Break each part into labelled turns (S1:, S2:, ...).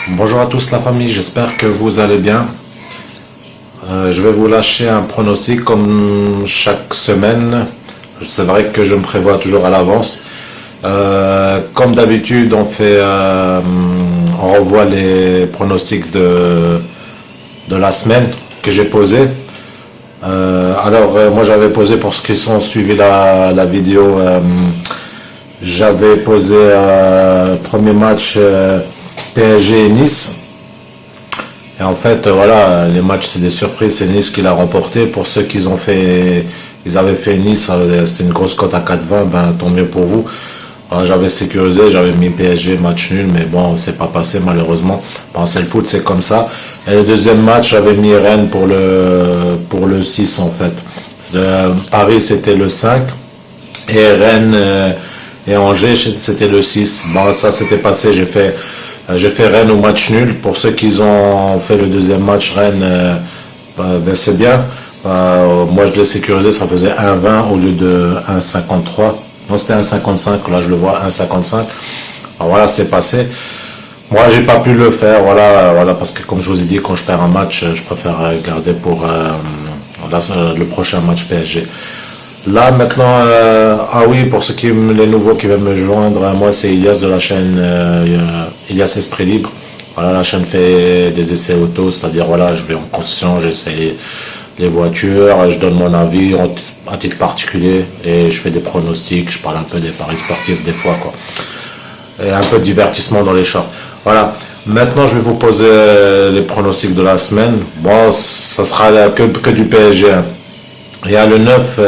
S1: Bonjour à tous la famille, j'espère que vous allez bien. Je vais vous lâcher un pronostic comme chaque semaine. C'est vrai que je me prévois toujours à l'avance. Comme d'habitude, on revoit les pronostics de la semaine que j'ai posé. Moi j'avais posé, pour ceux qui ont suivi la vidéo, j'avais posé premier match PSG et Nice. Et en fait, voilà, les matchs c'est des surprises, c'est Nice qui l'a remporté. Pour ceux qui ils avaient fait Nice, c'était une grosse cote à 4,20, ben tant mieux pour vous. J'avais sécurisé, j'avais mis PSG match nul, mais bon, c'est pas passé malheureusement. Bon, c'est le foot, c'est comme ça. Et le deuxième match, j'avais mis Rennes pour le 6 en fait. Paris c'était le 5 et Rennes et Angers c'était le 6. Bon, ça c'était passé, j'ai fait Rennes au match nul. Pour ceux qui ont fait le deuxième match, Rennes, ben c'est bien. Moi je l'ai sécurisé, ça faisait 1,20 au lieu de 1,53. Non, c'était 1,55, là je le vois, 1,55. Alors voilà, c'est passé. Moi j'ai pas pu le faire, voilà, parce que comme je vous ai dit, quand je perds un match, je préfère garder pour le prochain match PSG. Là maintenant, oui, pour les nouveaux qui veulent me joindre, moi c'est Ilias de la chaîne Ilias Esprit Libre. Voilà, la chaîne fait des essais auto, c'est-à-dire voilà, je vais en concession, j'essaie les voitures, je donne mon avis à titre particulier et je fais des pronostics, je parle un peu des paris sportifs des fois quoi. Et un peu de divertissement dans les chats. Voilà. Maintenant, je vais vous poser les pronostics de la semaine. Bon, ça sera que du PSG. Il y a le 9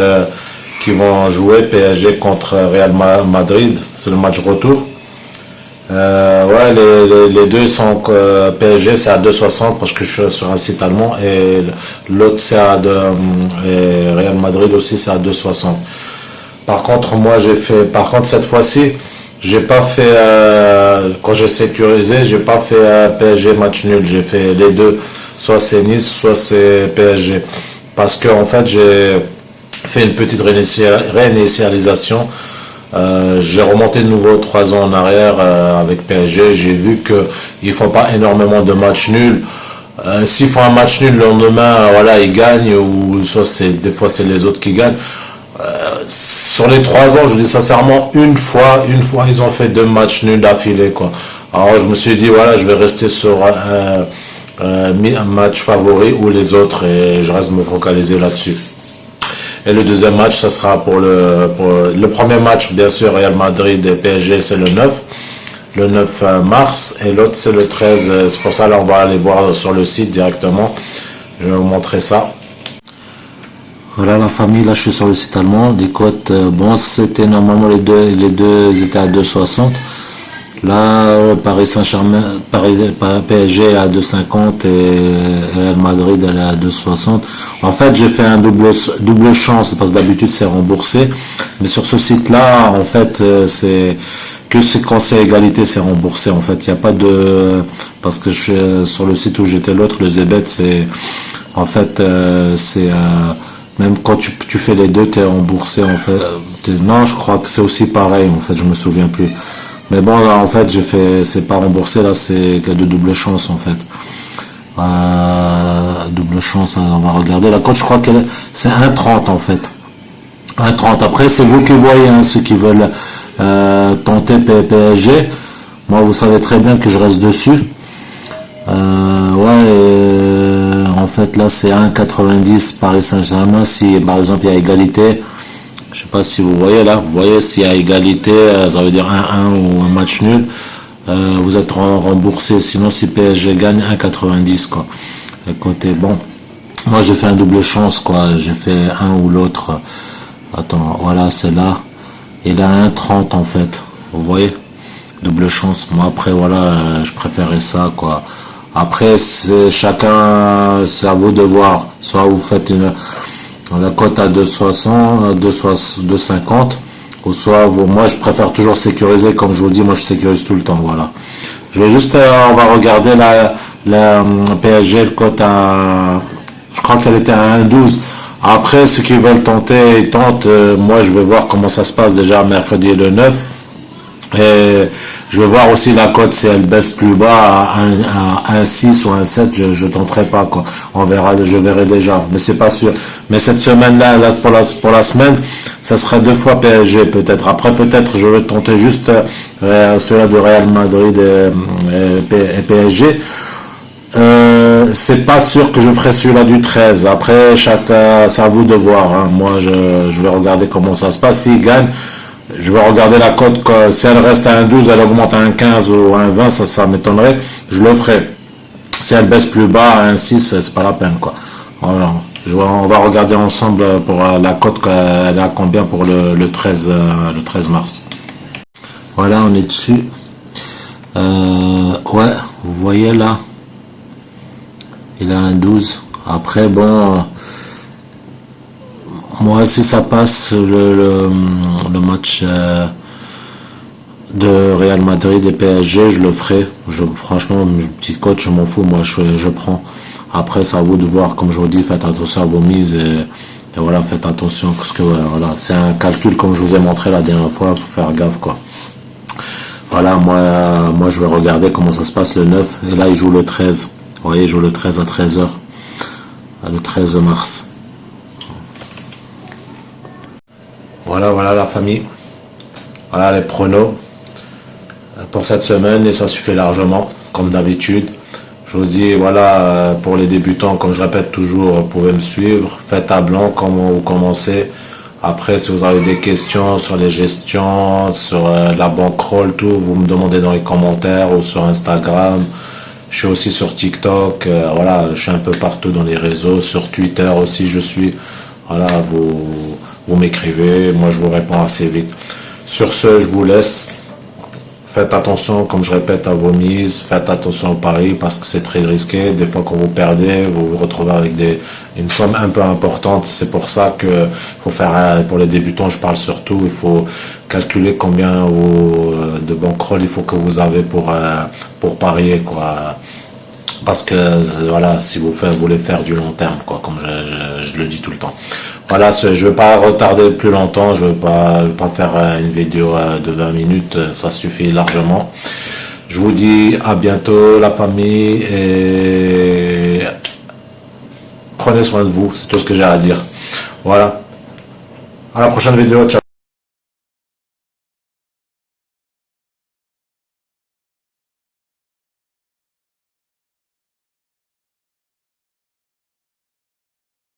S1: qui vont jouer PSG contre Real Madrid. C'est le match retour. Les deux sont PSG, c'est à 2,60 parce que je suis sur un site allemand et l'autre c'est et Real Madrid aussi c'est à 2,60. Par contre, cette fois-ci, j'ai pas fait quand j'ai sécurisé, j'ai pas fait PSG match nul, j'ai fait les deux, soit c'est Nice, soit c'est PSG, parce que en fait j'ai fait une petite réinitialisation. J'ai remonté de nouveau 3 ans en arrière avec PSG. J'ai vu que ils font pas énormément de matchs nuls. S'ils font un match nul le lendemain, voilà, ils gagnent, ou soit des fois c'est les autres qui gagnent. Sur les 3 ans, je dis sincèrement, une fois, ils ont fait 2 matchs nuls d'affilée, quoi. Alors je me suis dit, voilà, je vais rester sur un match favori ou les autres, et je reste me focaliser là-dessus. Et le deuxième match, ça sera pour le premier match, bien sûr, Real Madrid et PSG, c'est le 9 mars, et l'autre c'est le 13. C'est pour ça, là, on va aller voir sur le site directement. Je vais vous montrer ça. Voilà la famille, là je suis sur le site allemand. Les cotes, bon, c'était normalement les deux étaient à 2,60. Là, Paris Saint-Germain, PSG à 2,50 et Real Madrid elle est à 2,60. En fait, j'ai fait un double chance parce que d'habitude c'est remboursé. Mais sur ce site-là, en fait, quand c'est égalité, c'est remboursé. En fait, il n'y a pas parce que sur le site où j'étais l'autre, le Zebet, même quand tu fais les deux, t'es remboursé, en fait. Non, je crois que c'est aussi pareil, en fait, je me souviens plus. Mais bon, là, en fait, c'est pas remboursé, là, c'est que de double chance, en fait. Double chance, on va regarder. La cote, je crois que c'est 1,30, en fait. 1,30. Après, c'est vous qui voyez, hein, ceux qui veulent tenter PSG. Moi, vous savez très bien que je reste dessus. En fait, là, c'est 1,90 Paris Saint-Germain. Si, par exemple, il y a égalité, je sais pas si vous voyez là, vous voyez s'il y a égalité, ça veut dire 1-1 ou un match nul, vous êtes remboursé. Sinon, si PSG gagne, 1,90 quoi. Écoutez, bon, moi j'ai fait un double chance quoi, j'ai fait un ou l'autre. Attends, voilà, c'est là. Il a 1,30 en fait, vous voyez, double chance. Moi après voilà, je préférais ça quoi. Après c'est chacun, c'est à vous de voir. Soit vous faites la cote à 2,60, 2,50, ou soit moi je préfère toujours sécuriser, comme je vous dis, moi je sécurise tout le temps, voilà. Je vais juste, on va regarder la PSG, le cote je crois qu'elle était à 1,12. Après, ceux qui veulent tenter, ils tentent. Moi je vais voir comment ça se passe déjà mercredi le 9. Et je veux voir aussi la cote si elle baisse plus bas à 1,6 ou 1,7, je tenterai pas quoi. On verra, je verrai déjà, mais c'est pas sûr. Mais cette semaine-là, là, pour la semaine, ça sera 2 fois PSG peut-être. Après peut-être je vais tenter juste cela de Real Madrid et PSG. C'est pas sûr que je ferai celui-là du 13. Après, c'est à vous de voir. Hein. Moi, je vais regarder comment ça se passe. S'il gagne, je vais regarder la cote. Si elle reste à 1,12, elle augmente à 1,15 ou à 1,20, ça m'étonnerait. Je le ferai. Si elle baisse plus bas à 1,6, c'est pas la peine, quoi. Voilà. On va regarder ensemble pour la cote, elle est à combien pour le 13 mars. Voilà, on est dessus. Ouais, vous voyez là. Il a un 12. Après, bon, moi, si ça passe le match de Real Madrid et PSG, je le ferai. Franchement, petite cote, je m'en fous. Moi, je prends. Après, c'est à vous de voir. Comme je vous dis, faites attention à vos mises et voilà, faites attention parce que voilà, c'est un calcul comme je vous ai montré la dernière fois. Faut faire gaffe, quoi. Voilà, moi, je vais regarder comment ça se passe le 9. Et là, il joue le 13. Vous voyez, il joue le 13 à 13h. Le 13 mars. Voilà la famille. Voilà les pronos pour cette semaine et ça suffit largement, comme d'habitude. Je vous dis, voilà, pour les débutants, comme je répète toujours, vous pouvez me suivre. Faites à blanc, comment vous commencez. Après, si vous avez des questions sur les gestions, sur la bankroll, tout, vous me demandez dans les commentaires ou sur Instagram. Je suis aussi sur TikTok, voilà, je suis un peu partout dans les réseaux, sur Twitter aussi je suis, voilà, vous m'écrivez, moi je vous réponds assez vite. Sur ce, je vous laisse, faites attention, comme je répète, à vos mises, faites attention au pari parce que c'est très risqué, des fois quand vous perdez, vous vous retrouvez avec une somme un peu importante, c'est pour ça que faut faire, pour les débutants, je parle surtout, il faut calculer combien de bankroll il faut que vous avez pour parier, quoi. Parce que voilà, si vous voulez faire du long terme, quoi, comme je le dis tout le temps. Voilà, je ne vais pas retarder plus longtemps, je ne vais pas faire une vidéo de 20 minutes, ça suffit largement. Je vous dis à bientôt la famille et prenez soin de vous, c'est tout ce que j'ai à dire. Voilà, à la prochaine vidéo, ciao.